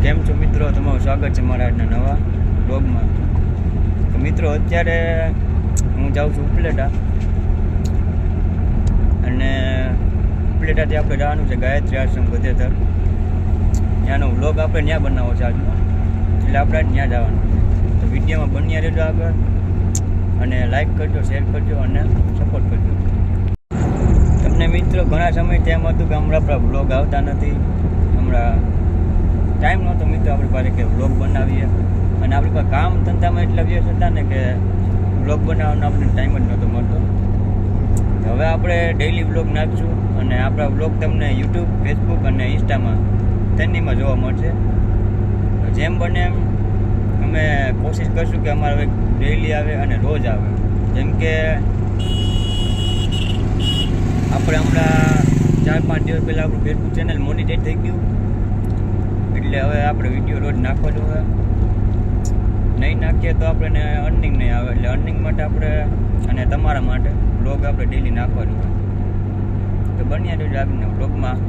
કેમ છો મિત્રો? તમારું સ્વાગત છે મારા આજના નવા બ્લોગમાં. તો મિત્રો, અત્યારે હું જાઉં છું ઉપલેટા, અને ઉપલેટાથી આપણે જવાનું છે ગાયત્રી આશ્રમ ગધેધર. ત્યાંનો વ્લોગ આપણે ત્યાં બનાવવો છે આજનો, એટલે આપણે ત્યાં જવાનું. તો વિડીયોમાં બન્યા રહેજો આગળ, અને લાઈક કરજો, શેર કરજો અને સપોર્ટ કરજો. તમને મિત્રો ઘણા સમયથી એમ હતું કે હમણાં આપણા વ્લોગ આવતા નથી, હમણાં ટાઈમ નહોતો મિત્રો આપણી પાસે કે વ્લોગ બનાવીએ, અને આપણી પાસે કામ ધંધામાં એટલા વ્યસ્ત હતા ને કે વ્લોગ બનાવવાનો આપણને ટાઈમ જ નહોતો મળતો. હવે આપણે ડેઈલી વ્લોગ નાખશું, અને આપણા વ્લોગ તમને યુટ્યુબ, ફેસબુક અને ઇન્સ્ટામાં તેનીમાં જોવા મળશે. જેમ બને એમ અમે કોશિશ કરશું કે અમારો એક ડેઈલી આવે અને રોજ આવે. જેમ કે આપણે હમણાં 4-5 દિવસ પહેલાં આપણું ફેસબુક ચેનલ મોનિટાઈઝ થઈ ગયું, એટલે હવે આપણે વિડીયો રોજ નાખવાનું હોય. નહીં નાખીએ તો આપણને અર્નિંગ નહીં આવે, એટલે અર્નિંગ માટે આપણે અને તમારા માટે વ્લોગ આપણે ડેઈલી નાખવાનું હોય. તો બન્યા રહેજો આગળના વ્લોગમાં.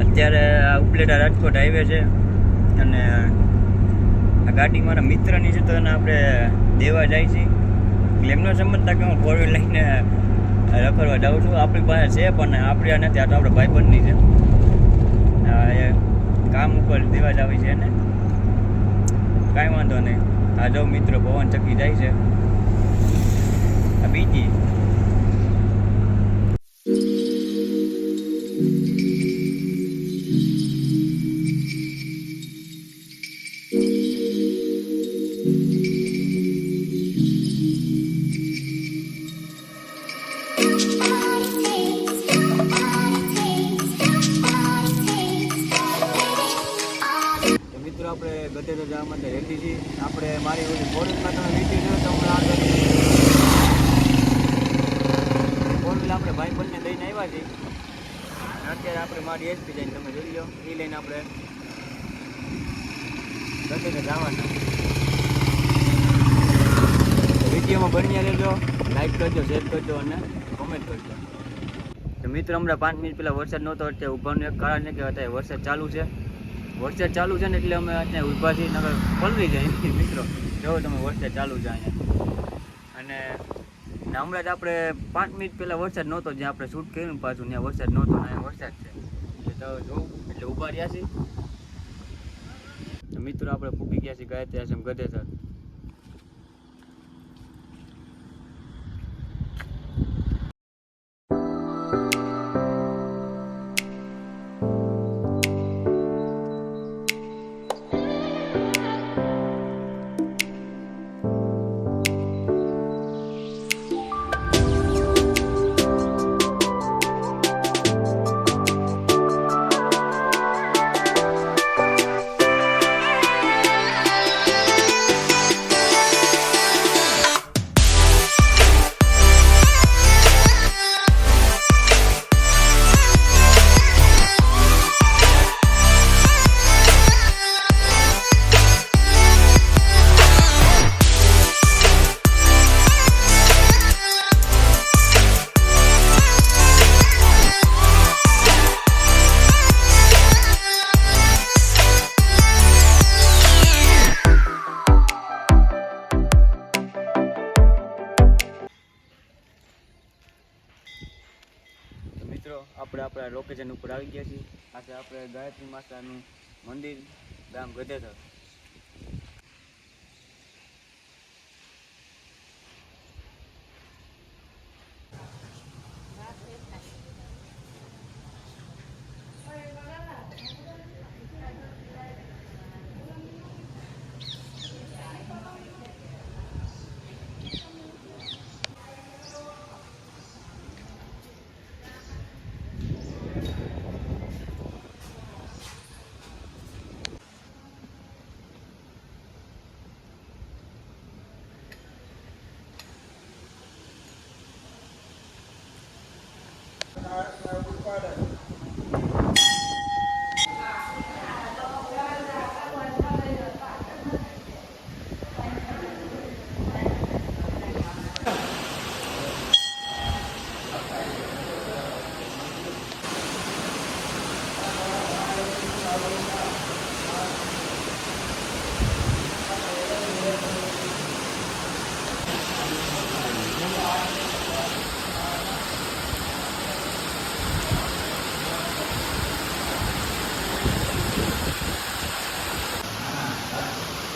અત્યારે આ ઉપલેટા રાજકોટ હાઈવે છે, અને આ ગાડી મારા મિત્રની છે, તો એને આપણે દેવા જાય છે. એટલે એમનો સમજતા કે હું 4 વ્હીલ લઈને રખડવા જાઉં છું. આપણી પાસે છે પણ આપણી નથી, આ તો આપણે ભાઈબંધની છે. એ કામ ઉપર દેવા જ આવી છે એને, કાંઈ વાંધો નહીં. આ જો મિત્રો પવન ચક્કી જાય છે, આ બીજી. આપણે ગધેધર જવા માટે રેડી છીએ. આપણે મારી ઓલી ફોરેસ્ટમાં તમે વીટી જો તો હમણાં આગળ 4 વ્હીલ આપણે ભાઈ બંને લઈને આવ્યા છીએ. અત્યારે આપણે મારી એસપી જઈને તમે જોઈ લો, એ લઈને આપણે ગધેધર જવાના. વિડીયોમાં બન્યા રહેજો, લાઈક કરજો, શેર કરજો અને કોમેન્ટ કરજો. તો મિત્રો, હમણાં 5 મિનિટ પહેલાં વરસાદ નહોતો, અત્યારે ઊભાનું એક કારણ છે કે અત્યારે વરસાદ ચાલુ છે. વરસાદ ચાલુ છે ને એટલે અમે અત્યારે ઊભા છીએ, નગર પલળી જાય મિત્રો. જો તમે વરસાદ ચાલુ છે અહીંયા, અને હમણાં જ આપણે 5 મિનિટ પહેલાં વરસાદ નહોતો, જ્યાં આપણે શૂટ કર્યું પાછું ત્યાં વરસાદ નહોતો, અહીંયા વરસાદ છે. એટલે તો જોઉં એટલે ઊભા રહ્યા છીએ. તો મિત્રો, આપણે પૂકી ગયા છીએ ગાયત્રી આશ્રમ ગધેધર. આપણે આપણા લોકેશન ઉપર આવી ગયા છીએ. આ છે આપણે ગાયત્રી માતાનું મંદિર, ગામ ગધેધર.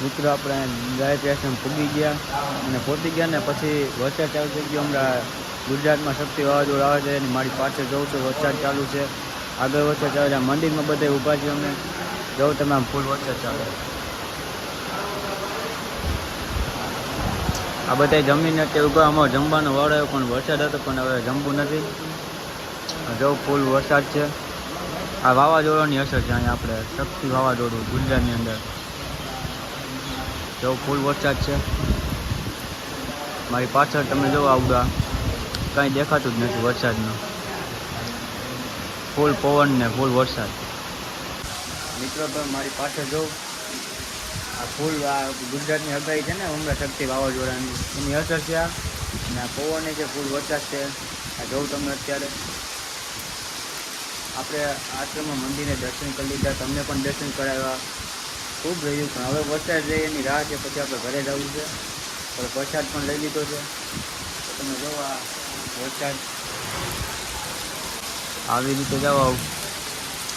મિત્રો આપણે ગાયત્રી આશ્રમ પૂગી ગયા અને પહોંચી ગયા ને પછી વરસાદ ચાલુ થઈ ગયો. હમણાં ગુજરાતમાં શક્તિ વાવાઝોડું આવે છે અને મારી પાછળ જવું છું, વરસાદ ચાલુ છે, આગળ વરસાદ ચાલુ છે. મંદિરમાં બધે ઊભા છીએ અમે, જવું તમે આમ ફૂલ વરસાદ ચાલે. આ બધા જમીન અત્યારે ઊભા, અમારો જમવાનો વાળો આવ્યો પણ વરસાદ હતો પણ હવે જમવું નથી. જવું ફૂલ વરસાદ છે. આ વાવાઝોડાની અસર છે અહીંયા આપણે શક્તિ વાવાઝોડું ગુજરાતની અંદર. જો ફૂલ વરસાદ છે મારી પાછળ, તમે જો આવડા કાંઈ દેખાતું જ નથી વરસાદનો. ફૂલ પવન ને ફૂલ વરસાદ. મિત્રો તો મારી પાછળ જો આ ફૂલ આ ગુજરાતની આગાહી છે ને હમણાં શક્તિ વાવાઝોડાની, એની અસર છે આ. અને આ પવન છે, ફૂલ વરસાદ છે. આ જોઉં તમે અત્યારે આપણે આશ્રમમાં મંદિરે દર્શન કરી લીધા, તમને પણ દર્શન કરાવ્યા, ખૂબ રહ્યું. પણ હવે વરસાદ રહે એની રાહ છે, પછી આપણે ઘરે જવું છે. હવે પ્રસાદ પણ લઈ લીધો છે. તમે જો આ વરસાદ આવી રીતે જાઓ.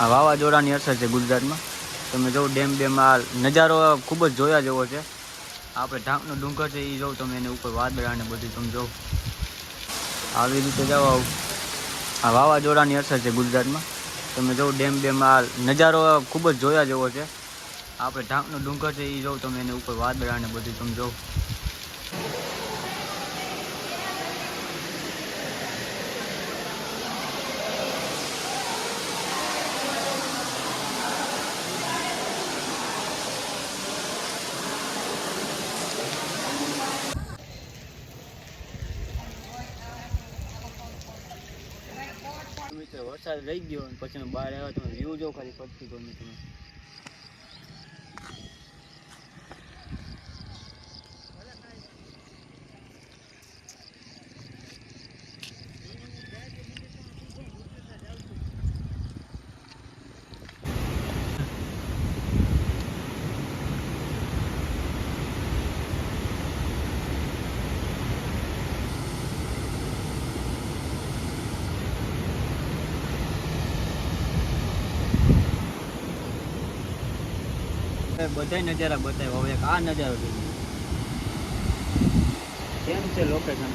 આ વાવાઝોડાની અસર છે ગુજરાતમાં. તમે જો ડેમ આ નજારો ખૂબ જ જોયા જેવો છે. આપણે ઢાંકનો ડુંગર છે એ જોઉં તમે, એની ઉપર વાદળા ને બધું તમે જો. આવી રીતે જાઓ. આ વાવાઝોડાની અસર છે ગુજરાતમાં. તમે જો ડેમ આ નજારો ખૂબ જ જોયા જેવો છે. આપણે ઢાંકનો ડુંગર છે એ જોઉં તમે, એની ઉપર વાદળા ને બધું તમે જો. વરસાદ રહી ગયો પછી બહાર આવ્યા, તમે વ્યૂ જો ખાલી પડતી ગમે તમે. બધા નજારા બતાવ્યા. હવે આ નજારો જોઈએ કેમ છે લોકેશન.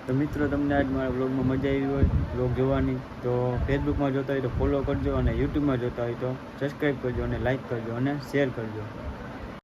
તો મિત્રો તમને આજ મારા વ્લોગમાં મજા આવી હોય, વ્લોગ જોવાની, તો ફેસબુકમાં જોતા હોય તો ફોલો કરજો અને યુટ્યુબમાં જોતા હોય તો સબસ્ક્રાઈબ કરજો અને લાઈક કરજો અને શેર કરજો.